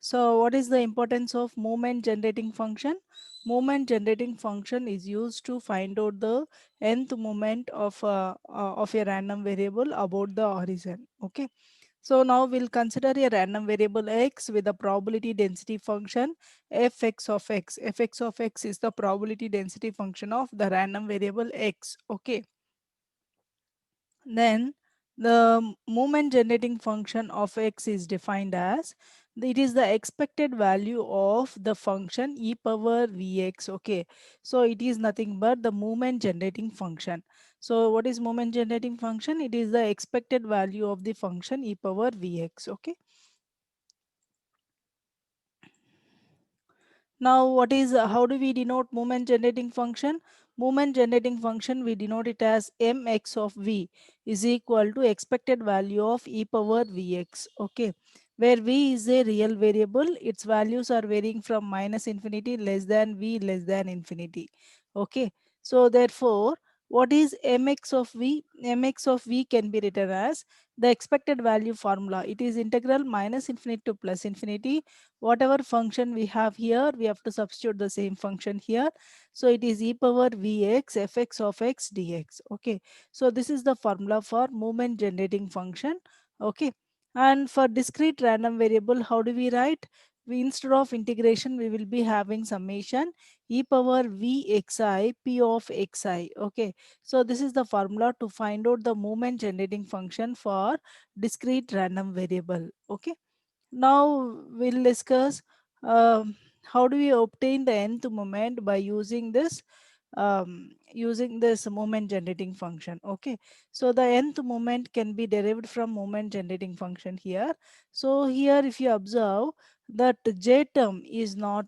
So what is the importance of moment generating function? Moment generating function is used to find out the nth moment of a random variable about the origin. Okay. So now we'll consider a random variable x with a probability density function fx of x. Fx of x is the probability density function of the random variable x. Okay. Then the moment generating function of x is defined as it is the expected value of the function e power vx. Okay, so it is nothing but the moment generating function. So what is moment generating function? It is the expected value of the function e power vx. Okay. Now, how do we denote moment generating function? Moment generating function, we denote it as mx of v is equal to expected value of e power vx. Okay, where v is a real variable, its values are varying from minus infinity less than v less than infinity. Okay, so therefore, what is mx of v? Mx of v can be written as the expected value formula. It is integral minus infinity to plus infinity. Whatever function we have here, we have to substitute the same function here. So it is e power vx fx of x dx. Okay, so this is the formula for moment generating function. Okay, and for discrete random variable, how do we write? We, instead of integration, we will be having summation e power vxi p of xi. Okay, so this is the formula to find out the moment generating function for discrete random variable. Okay, now we'll discuss how do we obtain the nth moment by using this moment generating function. Okay, so the nth moment can be derived from moment generating function here. So here if you observe that j term is not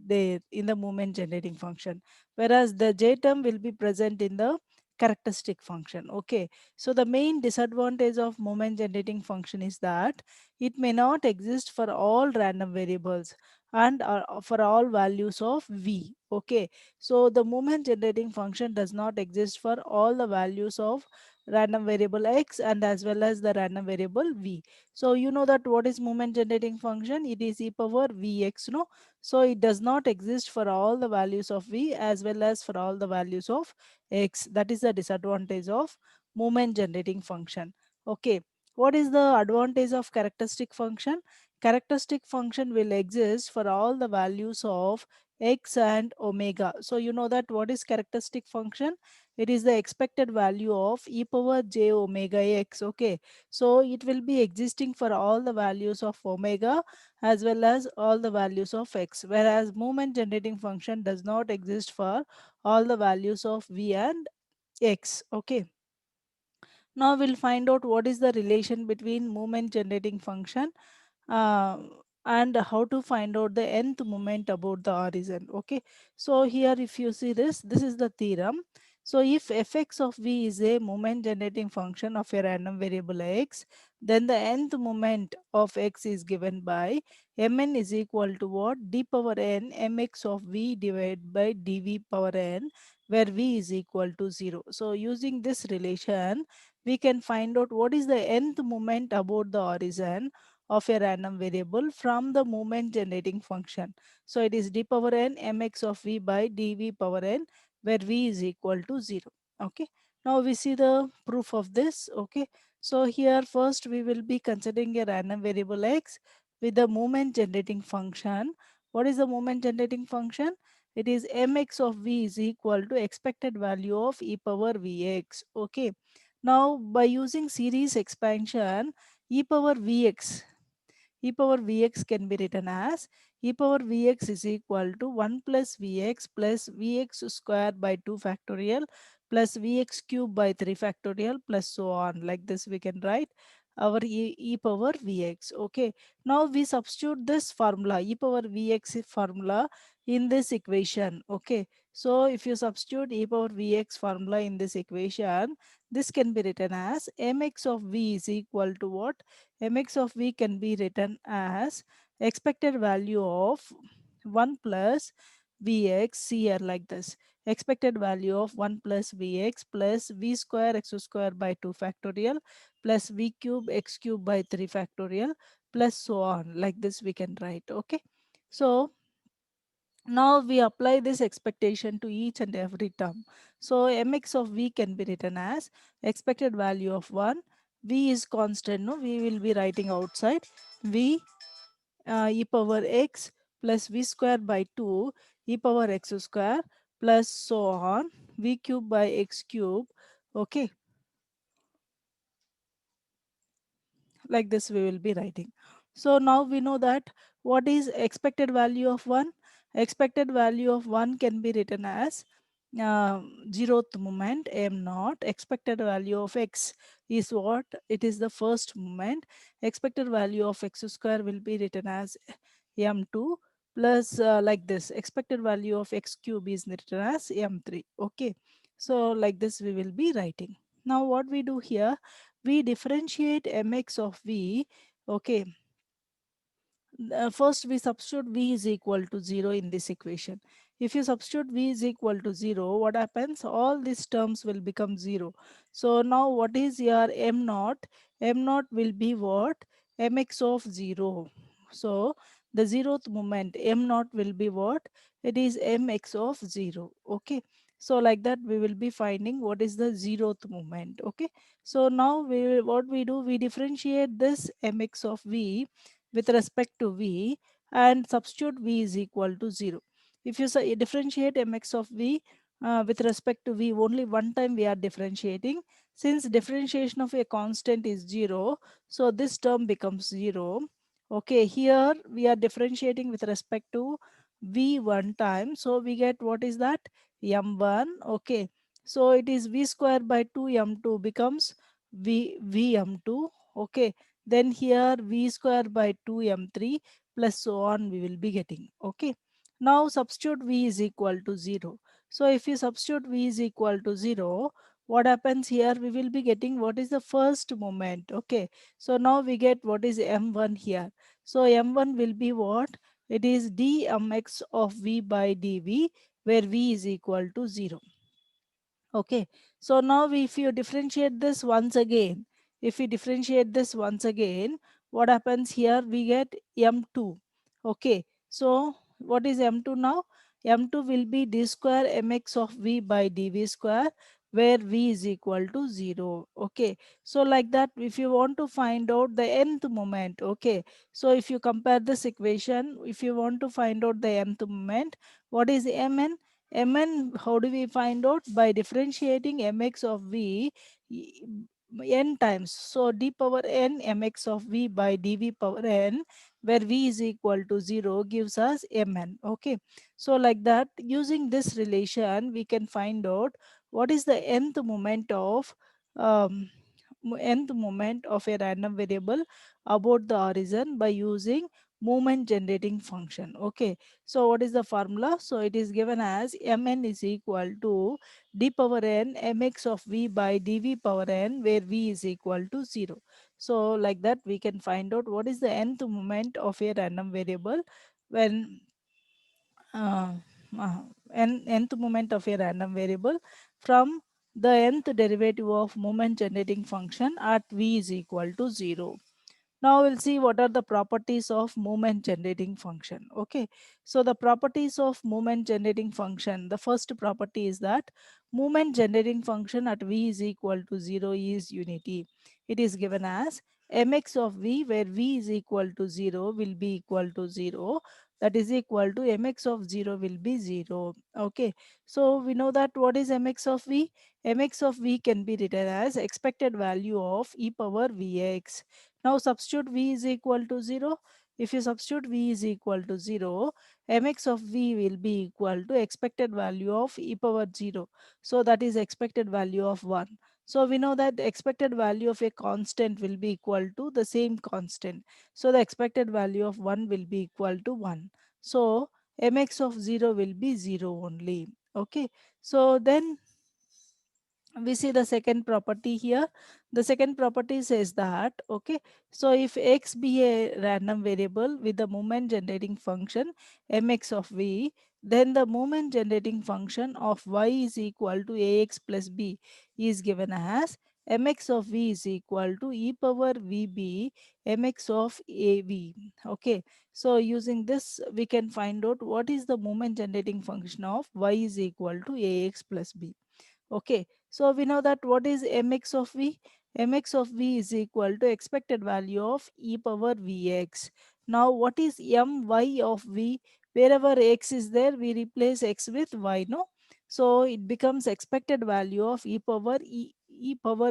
there in the moment generating function, whereas the j term will be present in the characteristic function. Okay, so the main disadvantage of moment generating function is that it may not exist for all random variables and for all values of v. Okay, so the moment generating function does not exist for all the values of random variable x and as well as the random variable v. So you know that what is moment generating function? It is e power vx, no? So it does not exist for all the values of v as well as for all the values of x. That is the disadvantage of moment generating function. Okay, what is the advantage of characteristic function? Characteristic function will exist for all the values of x and omega. So you know that what is characteristic function? It is the expected value of e power j omega x. Okay, so it will be existing for all the values of omega as well as all the values of x, whereas moment generating function does not exist for all the values of v and x. Okay, now we'll find out what is the relation between moment generating function uh, and how to find out the nth moment about the origin. Okay, so here if you see this is the theorem. So if fx of v is a moment generating function of a random variable x, then the nth moment of x is given by mn is equal to what? D power n mx of v divided by dv power n, where v is equal to 0. So using this relation, we can find out what is the nth moment about the origin of a random variable from the moment generating function. So it is d power n mx of v by dv power n, where v is equal to 0. Okay, now we see the proof of this. Okay, so here first we will be considering a random variable x with the moment generating function. What is the moment generating function? It is mx of v is equal to expected value of e power vx. Okay, now by using series expansion, e power vx e power vx can be written as e power vx is equal to 1 plus vx square by 2 factorial plus vx cube by 3 factorial plus so on. Like this we can write our e power vx. Okay, now we substitute this formula e power vx formula in this equation. Okay, so if you substitute e power vx formula in this equation, this can be written as mx of v is equal to what? Mx of v can be written as expected value of 1 plus vx here, like this. Expected value of 1 plus vx plus v square x square by 2 factorial plus v cube x cube by 3 factorial plus so on, like this we can write. Okay, so now we apply this expectation to each and every term. So mx of v can be written as expected value of 1. V is constant, no? We will be writing outside. V e power x plus v square by 2 e power x square plus so on v cube by x cube. Okay, like this we will be writing. So now we know that what is expected value of 1. Expected value of 1 can be written as uh, zeroth moment m naught. Expected value of x is what? It is the first moment. Expected value of x square will be written as m2 plus like this. Expected value of x cube is written as m3. Okay, so like this we will be writing. Now what we do here, we differentiate mx of v. Okay, first we substitute v is equal to 0 in this equation. If you substitute v is equal to 0, what happens? All these terms will become 0. So now what is your m naught? M naught will be what? Mx of 0. So the zeroth moment m naught will be what? It is mx of 0. Okay, so like that we will be finding what is the zeroth moment. Okay, so now what we do, we differentiate this mx of v with respect to v and substitute v is equal to 0. If you say differentiate mx of v with respect to v, only one time we are differentiating. Since differentiation of a constant is 0, so this term becomes 0. Okay, here we are differentiating with respect to v one time. So we get what is that? M1. Okay, so it is v square by 2 m2 becomes vm2. Okay, then here v square by 2 m3 plus so on we will be getting. Okay, now substitute v is equal to 0. So if you substitute v is equal to 0, what happens here? We will be getting what is the first moment. Okay, so now we get what is m1 here. So m1 will be what? It is dmx of v by dv, where v is equal to 0. Okay, so now if you differentiate this once again, if we differentiate this once again, what happens here? We get m2. Okay, so what is m2 now? M2 will be d square mx of v by dv square, where v is equal to 0. Okay, so like that, if you want to find out the nth moment, okay, so if you compare this equation, if you want to find out the nth moment, what is mn? Mn, how do we find out? By differentiating mx of v n times. So d power n mx of v by dv power n, where v is equal to 0, gives us mn. Okay, so like that, using this relation we can find out what is the nth moment of um, nth moment of a random variable about the origin by using moment generating function. Okay, so what is the formula? So it is given as mn is equal to d power n mx of v by dv power n, where v is equal to 0. So like that we can find out what is the nth moment of a random variable when uh, uh, nth moment of a random variable from the nth derivative of moment generating function at v is equal to 0. Now we'll see what are the properties of moment generating function. Okay, so the properties of moment generating function, the first property is that moment generating function at v is equal to 0 is unity. It is given as mx of v, where v is equal to 0 will be equal to 0, that is equal to mx of 0 will be 0. Okay, so we know that what is mx of v? Mx of v can be written as expected value of e power vx. Now substitute v is equal to 0. If you substitute v is equal to 0, mx of v will be equal to expected value of e power 0. So that is expected value of 1. So we know that the expected value of a constant will be equal to the same constant. So the expected value of 1 will be equal to 1. So mx of 0 will be 0 only. Okay. So then we see the second property here. The second property says that, okay, so if x be a random variable with the moment generating function mx of v, then the moment generating function of y is equal to ax plus b is given as mx of v is equal to e power vb mx of av. Okay, so using this we can find out what is the moment generating function of y is equal to ax plus b. Okay, so we know that what is mx of v? Mx of v is equal to expected value of e power vx. Now what is my of v? Wherever x is there, we replace x with y, no? So it becomes expected value of e power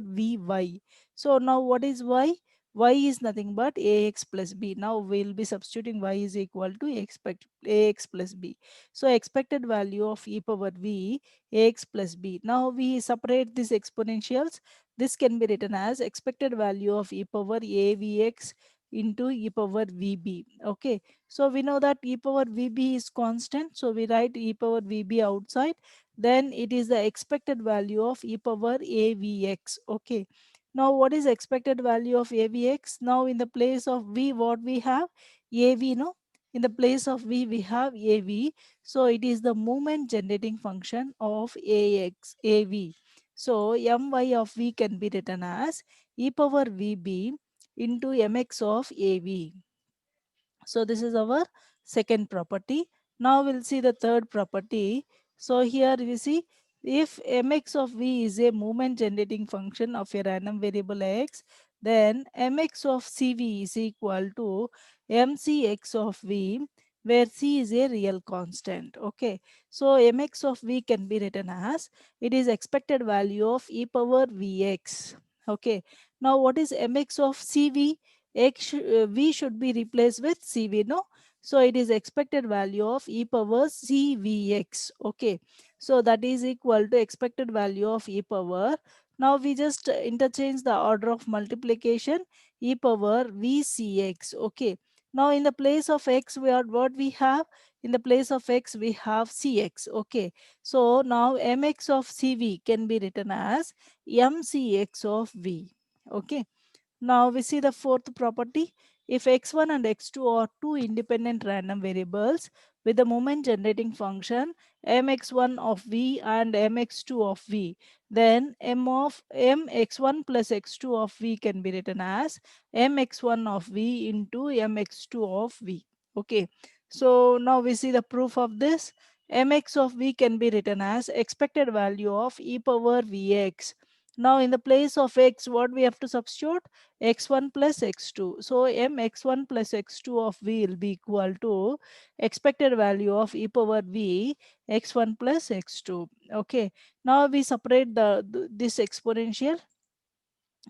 vy. So now what is y? Y is nothing but ax plus b. Now we'll be substituting y is equal to expect ax plus b. So expected value of e power v ax plus b. Now we separate these exponentials. This can be written as expected value of e power avx into e power vb. Okay, so we know that e power vb is constant, so we write e power vb outside. Then it is the expected value of e power avx. Okay, now what is expected value of avx? Now in the place of v, what we have? Av, no? In the place of v, we have av. So it is the moment generating function of AV. So my of v can be written as e power vb into mx of av. So this is our second property. Now we'll see the third property. So here we see if mx of v is a moment generating function of a random variable x, then mx of cv is equal to mcx of v, where c is a real constant. Okay, so mx of v can be written as it is expected value of e power vx. Okay, now what is mx of cv? V should be replaced with CV, no? So it is expected value of e power CVX. Okay, so that is equal to expected value of e power. Now we just interchange the order of multiplication, e power VCX. Okay, now in the place of x, we are what we have? In the place of x, we have CX. Okay, so now mx of CV can be written as mcx of V. Okay, now we see the fourth property. If x1 and x2 are two independent random variables with the moment generating function mx1 of v and mx2 of v, then m of mx1 plus x2 of v can be written as mx1 of v into mx2 of v. Okay, so now we see the proof of this. Mx of v can be written as expected value of e power vx. Now in the place of x, what we have to substitute? X1 plus x2. So mx1 plus x2 of v will be equal to expected value of e power v x1 plus x2. Okay, now we separate this exponential.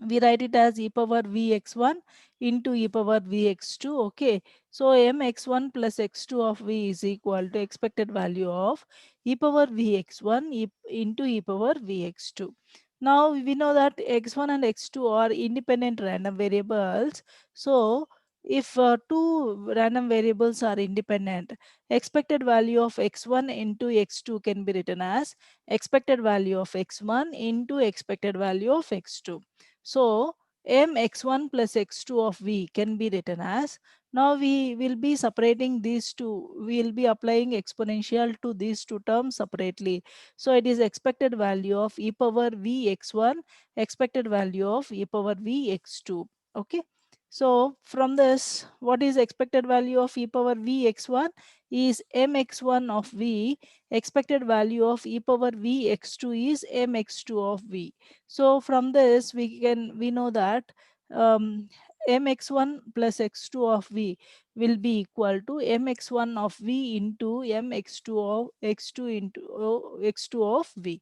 We write it as e power vx1 into e power vx2. Okay, so mx1 plus x2 of v is equal to expected value of e power vx1 into e power vx2. Now we know that x1 and x2 are independent random variables. So if two random variables are independent, expected value of x1 into x2 can be written as expected value of x1 into expected value of x2. So mx1 plus x2 of v can be written as, now we will be separating these two, we will be applying exponential to these two terms separately. So it is expected value of e power vx1, expected value of e power vx2. Okay, so from this, what is expected value of e power vx1 is mx1 of v, expected value of e power vx2 is mx2 of v. So from this we know that mx1 plus x2 of v will be equal to mx1 of v into mx2 of x2 into x2 of v.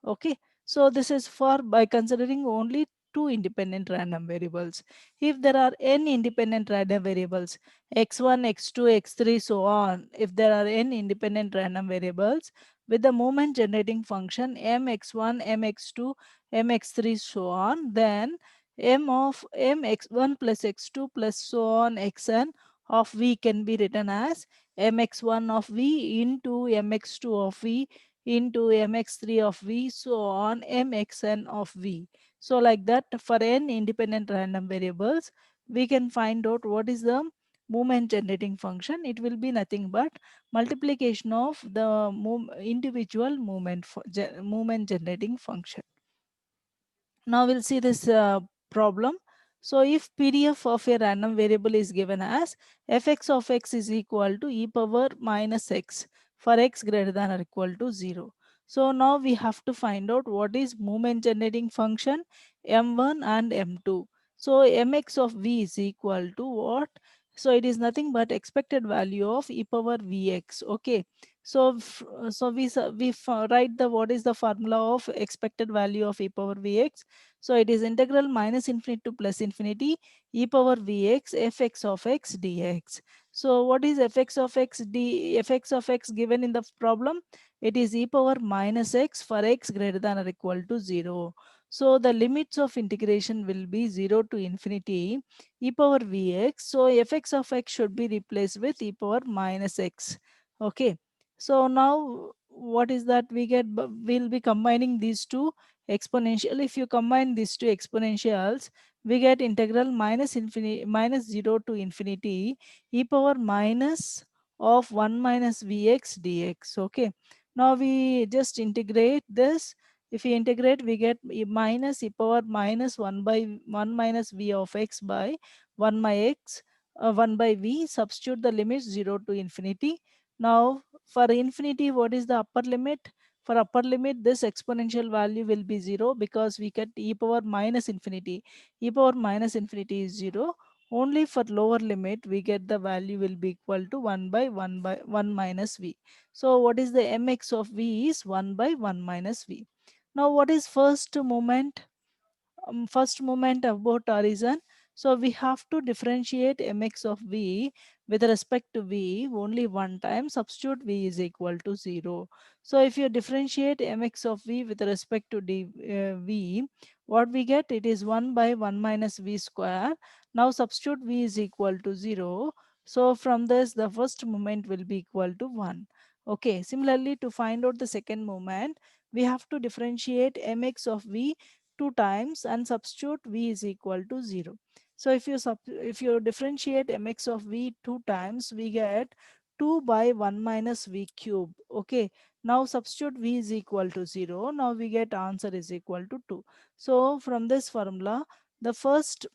Okay, so this is for by considering only two independent random variables. If there are n independent random variables, x1, x2, x3, so on, if there are n independent random variables with the moment generating function mx1, mx2, mx3, so on, then m of mx1 plus x2 plus so on xn of v can be written as mx1 of v into mx2 of v into mx3 of v, so on mxn of v. So like that, for n independent random variables, we can find out what is the moment generating function. It will be nothing but multiplication of the individual moment generating function. Now we'll see this problem. So if PDF of a random variable is given as fx of x is equal to e power minus x for x greater than or equal to 0. So now we have to find out what is moment generating function m1 and m2. So mx of v is equal to what? So it is nothing but expected value of e power vx. Okay. So write the what is the formula of expected value of e power vx. So it is integral minus infinity to plus infinity e power vx fx of x dx. So what is fx of x given in the problem? It is e power minus x for x greater than or equal to 0. So the limits of integration will be 0 to infinity e power vx. So fx of x should be replaced with e power minus x. Okay. So now what is that we get? We'll be combining these two exponential. If you combine these two exponentials, we get integral minus infinity minus 0 to infinity e power minus of 1 minus vx dx. Okay. Now we just integrate this. If we integrate, we get minus e power minus 1 by 1 minus v of x by 1 by x 1 by v. Substitute the limits 0 to infinity. Now for infinity, what is the upper limit? For upper limit, this exponential value will be 0 because we get e power minus infinity. E power minus infinity is 0. Only for lower limit, we get the value will be equal to 1 by 1 by 1 minus v. So what is the mx of v is 1 by 1 minus v. Now what is first moment? First moment about horizon. So we have to differentiate mx of v with respect to v only one time. Substitute v is equal to 0. So if you differentiate mx of v with respect to v, what we get? It is 1 by 1 minus v square. Now substitute v is equal to 0. So from this, the first moment will be equal to 1. Okay. Similarly, to find out the second moment, we have to differentiate mx of v two times and substitute v is equal to 0. So if you differentiate mx of v two times, we get 2 by 1 minus v cube. Okay. Now substitute v is equal to 0. Now we get answer is equal to 2. So from this formula, the first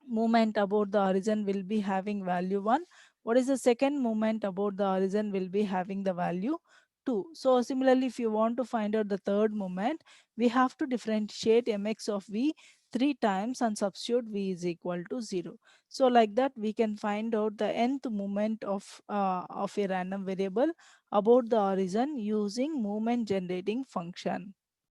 movement about the horizon will be having value 1. What is the second movement about the horizon will be having the value 2. So similarly, if you want to find out the third movement, we have to differentiate mx of v 3 times and substitute v is equal to 0. So like that we can find out the nth movement of a random variable about the horizon using movement generating function.